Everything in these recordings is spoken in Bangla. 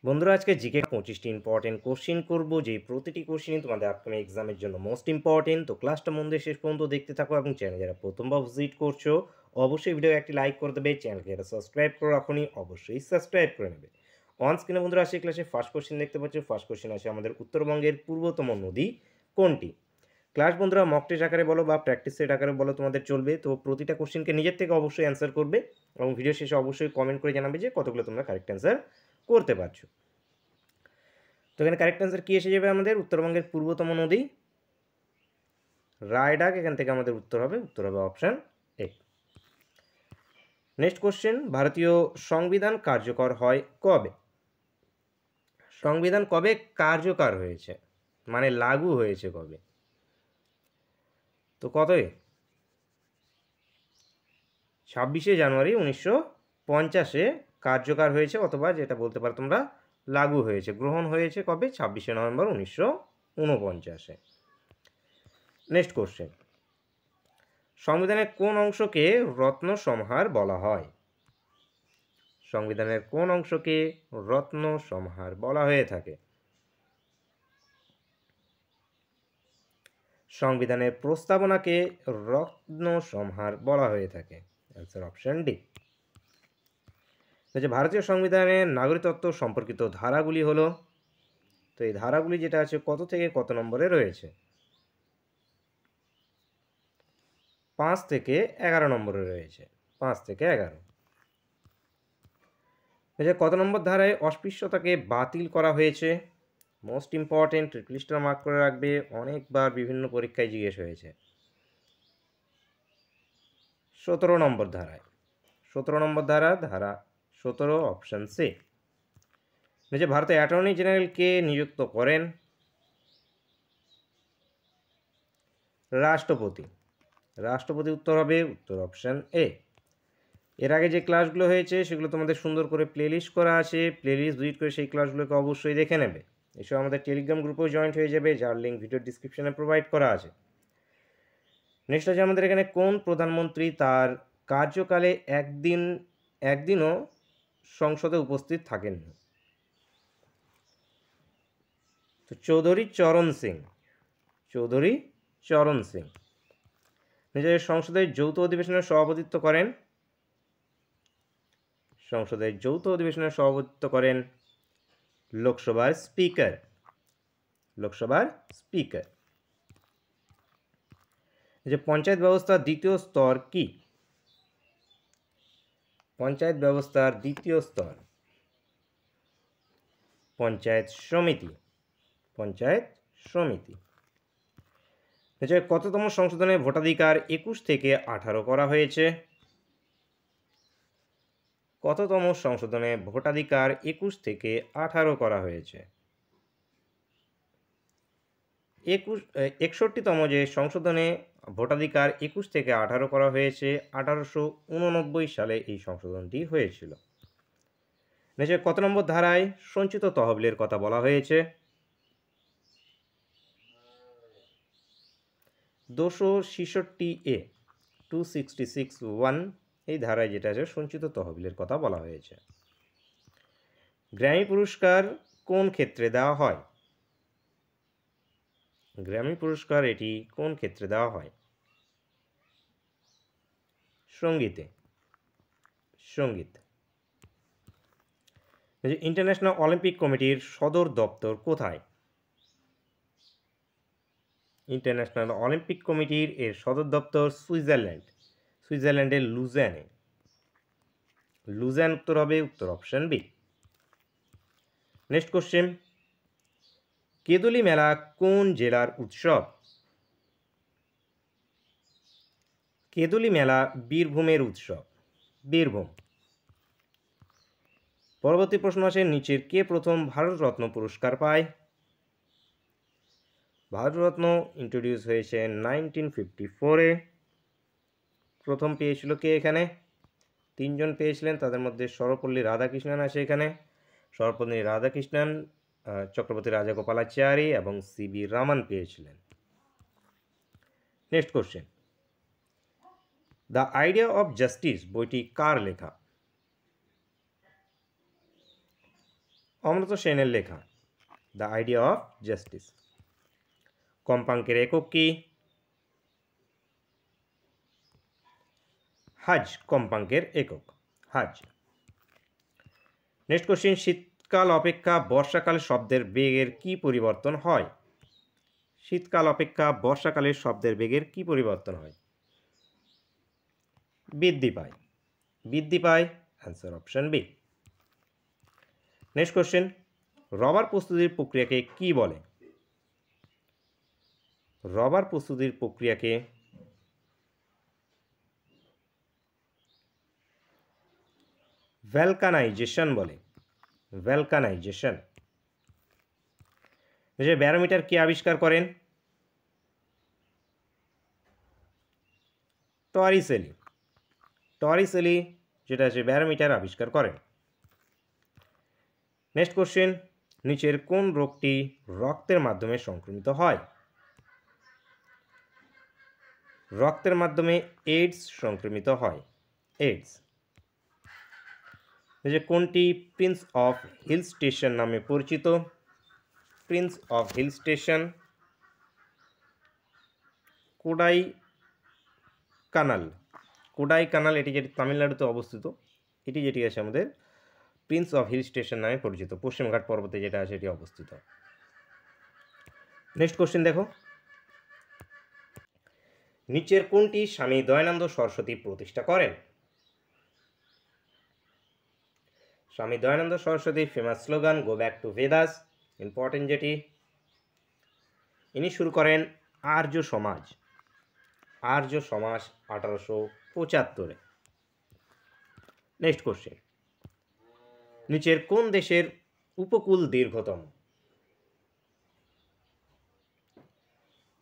বন্ধুরা আজকে জিকে 25টি ইম্পর্টেন্ট কোশ্চিন করব, যে প্রতিটি কোশ্চিনই তোমাদের আপকামিং এক্সামের জন্য মোস্ট ইম্পর্টেন্ট। তো ক্লাসটা মন দিয়ে শেষ পর্যন্ত দেখতে থাকো এবং চ্যানেল যারা প্রথমবার ভিজিট করছো অবশ্যই ভিডিও একটি লাইক করে দেবে, চ্যানেলকে যারা সাবস্ক্রাইব করে রাখোনি অবশ্যই সাবস্ক্রাইব করে নেবে। অন স্ক্রিনে বন্ধুরা আসে ক্লাসে ফার্স্ট কোশ্চিন দেখতে পাচ্ছ। ফার্স্ট কোশ্চিন আছে আমাদের উত্তরবঙ্গের পূর্বতম নদী কোনটি। ক্লাস বন্ধুরা মক টেস্ট আকারে বলো বা প্র্যাকটিস সেট আকারে বলো তোমাদের চলবে। তো প্রতিটা কোশ্চিনকে নিজের থেকে অবশ্যই অ্যান্সার করবে এবং ভিডিও শেষে অবশ্যই কমেন্ট করে জানাবে যে কতগুলো তোমরা কারেক্ট অ্যান্সার করতে পারছো। তো এখানে কারেক্ট অ্যান্সার কী এসে যাবে আমাদের, উত্তরবঙ্গের পূর্বতম নদী রায়ডাক। এখান থেকে আমাদের উত্তর হবে অপশান এ। নেক্সট কোশ্চেন, ভারতীয় সংবিধান কার্যকর হয় কবে। সংবিধান কবে কার্যকর হয়েছে মানে লাগু হয়েছে কবে। তো কতই 26শে জানুয়ারি 1950 কার্যকর হয়েছে, অথবা যেটা বলতে পারো তোমরা লাগু হয়েছে, গ্রহণ হয়েছে কবে 26শে নভেম্বর 1949। নেক্সট কোশ্চেন, সংবিধানের কোন অংশকে রত্ন সমাহার বলা হয়। সংবিধানের কোন অংশকে রত্ন সমাহার বলা হয়ে থাকে। সংবিধানের প্রস্তাবনাকে রত্ন সমাহার বলা হয়ে থাকে। Answer option D. যে ভারতীয় সংবিধানের নাগরিকত্ব সম্পর্কিত ধারাগুলি হলো, তো এই ধারাগুলি যেটা আছে কত থেকে কত নম্বরে রয়েছে। 5 থেকে 11 নম্বরে রয়েছে, 5 থেকে 11। কত নম্বর ধারায় অস্পৃশ্যতাকে বাতিল করা হয়েছে। মোস্ট ইম্পর্টেন্ট, লিস্টটা মার্ক করে রাখবে, অনেকবার বিভিন্ন পরীক্ষায় জিজ্ঞেস হয়েছে। 17 নম্বর ধারায়, 17 নম্বর ধারা 17 অপশান সি। যে ভারতের অ্যাটর্নি জেনারেলকে নিযুক্ত করেন রাষ্ট্রপতি। রাষ্ট্রপতি উত্তর হবে উত্তর অপশান এ। এর আগে যে ক্লাসগুলো হয়েছে সেগুলো তোমাদের সুন্দর করে প্লেলিস্ট করা আছে, প্লেলিস্ট ভিজিট করে সেই ক্লাসগুলোকে অবশ্যই দেখে নেবে। এসব আমাদের টেলিগ্রাম গ্রুপেও জয়েন্ট হয়ে যাবে, যার লিঙ্ক ভিডিও ডিসক্রিপশনে প্রোভাইড করা আছে। নেক্সট আছে আমাদের এখানে কোন প্রধানমন্ত্রী তার কার্যকালে একদিনও সংসদে উপস্থিত থাকেননি। তো চৌধুরী চরণ সিং। চৌধুরী চরণ সিং নিজের সংসদের যৌথ অধিবেশনের সভাপতিত্ব করেন। সংসদের যৌথ অধিবেশনের সভাপতিত্ব করেন লোকসভার স্পিকার। লোকসভার স্পিকার। যে পঞ্চায়েত ব্যবস্থার দ্বিতীয় স্তর কি। পঞ্চায়েত ব্যবস্থার দ্বিতীয় স্তর পঞ্চায়েত সমিতি। পঞ্চায়েত সমিতি। কততম সংশোধনে ভোটাধিকার 21 থেকে 18 করা হয়েছে। কততম সংশোধনে ভোটাধিকার 21 থেকে 18 করা হয়েছে। 61তম যে সংশোধনে ভোটাধিকার 21 থেকে 18 করা হয়েছে, 1889 সালে এই সংশোধনটি হয়েছিল। কত নম্বর ধারায় সঞ্চিত তহবিলের কথা বলা হয়েছে। 266A 266(1) এই ধারায় যেটা আছে সঞ্চিত তহবিলের কথা বলা হয়েছে। গ্র্যামি পুরস্কার কোন ক্ষেত্রে দেওয়া হয়। গ্র্যামি পুরস্কার এটি কোন ক্ষেত্রে দেওয়া হয়। সঙ্গীতে। সঙ্গীত। ইন্টারন্যাশনাল অলিম্পিক কমিটির সদর দপ্তর কোথায়। ইন্টারন্যাশনাল অলিম্পিক কমিটির এর সদর দপ্তর সুইজারল্যান্ড। সুইজারল্যান্ডের লুজেনে। লুজেন উত্তর হবে উত্তর option B. Next question, Kenduli মেলা কোন জেলার উৎসব। কেঁদুলি মেলা বীরভূমের উৎসব। বীরভূম। পরবর্তী প্রশ্ন আসে, নিচের কে প্রথম ভারতরত্ন পুরস্কার পায়। ভারতরত্ন ইন্ট্রোডিউস হয়েছে 1954-এ। প্রথম পেয়েছিল কে এখানে, 3 জন পেয়েছিলেন, তাদের মধ্যে সর্বপল্লী রাধাকৃষ্ণন আছে এখানে। সর্বপল্লী রাধাকৃষ্ণন, চক্রবর্তী রাজাগোপালাচারী এবং সিবি রামান পেয়েছিলেন। Next question, the idea of justice বইটি কার লেখা। অমর্ত্য সেনের লেখা দ্য আইডিয়া অফ জাস্টিস। কম্পাঙ্কের একক কি? হাজ কম্পাঙ্কের একক, হাজ। নেক্সট কোশ্চিন, শীতকাল অপেক্ষা বর্ষাকালে শব্দের বেগের কি পরিবর্তন হয়? শীতকাল অপেক্ষা বর্ষাকালের শব্দের বেগের কি পরিবর্তন হয়? বৃদ্ধি পায়, বৃদ্ধি পায়। Answer option B. Next question, rubber প্রস্তুতির প্রক্রিয়াকে কি বলে? রবার প্রস্তুতির প্রক্রিয়াকে ভ্যালকানাইজেশন বলে, ভ্যালকানাইজেশন। যে ব্যারোমিটার কে আবিষ্কার করেন? টরিসেলি, টরিসেলি যেটা আছে ব্যারোমিটার আবিষ্কার করেন। নেক্সট কোশ্চেন, নিচের কোন রোগটি রক্তের মাধ্যমে সংক্রমিত হয়? রক্তের মাধ্যমে এইডস সংক্রমিত হয়, এইডস। যে কোনটি প্রিন্স অফ হিল স্টেশন নামে পরিচিত? Prince of hill station Kodaikanal, Kodaikanal, এটি যেটি তামিলনাড়ুতে অবস্থিত, এটি যেটি আছে আমাদের প্রিন্স অফ হিল স্টেশন নামে পরিচিত, পশ্চিমঘাট পর্বতে যেটা আছে এটি অবস্থিত। নেক্সট কোশ্চেন দেখো, নিচের কোনটি স্বামী দয়ানন্দ সরস্বতী প্রতিষ্ঠা করেন? Swami Dayanand Saraswati famous slogan go back to Vedas, important যেটি, ইনি শুরু করেন আর্য সমাজ, আর্য সমাজ 1875-এ। নেক্সট কোশ্চেন, নিচের কোন দেশের উপকূল দীর্ঘতম?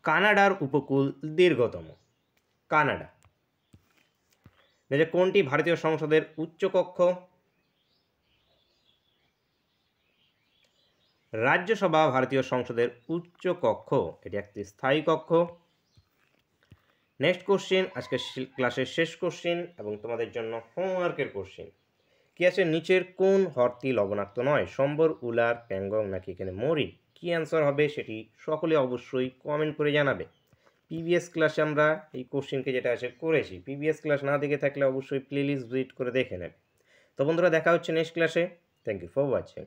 কানাডার উপকূল দীর্ঘতম, কানাডা। কোনটি ভারতীয় সংসদের উচ্চকক্ষ? রাজ্যসভা ভারতীয় সংসদের উচ্চ কক্ষ, এটি একটি স্থায়ী কক্ষ। নেক্সট কোশ্চেন, আজকে ক্লাসের শেষ কোশ্চেন এবং তোমাদের জন্য হোমওয়ার্কের কোশ্চেন কি আছে? নিচের কোন হ্রদটি লবণাক্ত নয়? সম্বর, উলার, প্যাংগং নাকি এখানে মরি? কি অ্যান্সার হবে সেটি সকলে অবশ্যই কমেন্ট করে জানাবে। প্রিভিয়াস ক্লাসে আমরা এই কোশ্চেনকে যেটা আছে করেছি, প্রিভিয়াস ক্লাস না দেখে থাকলে অবশ্যই প্লেলিস্ট ভিজিট করে দেখে নেবে। তো বন্ধুরা, দেখা হচ্ছে নেক্সট ক্লাসে। Thank you for watching.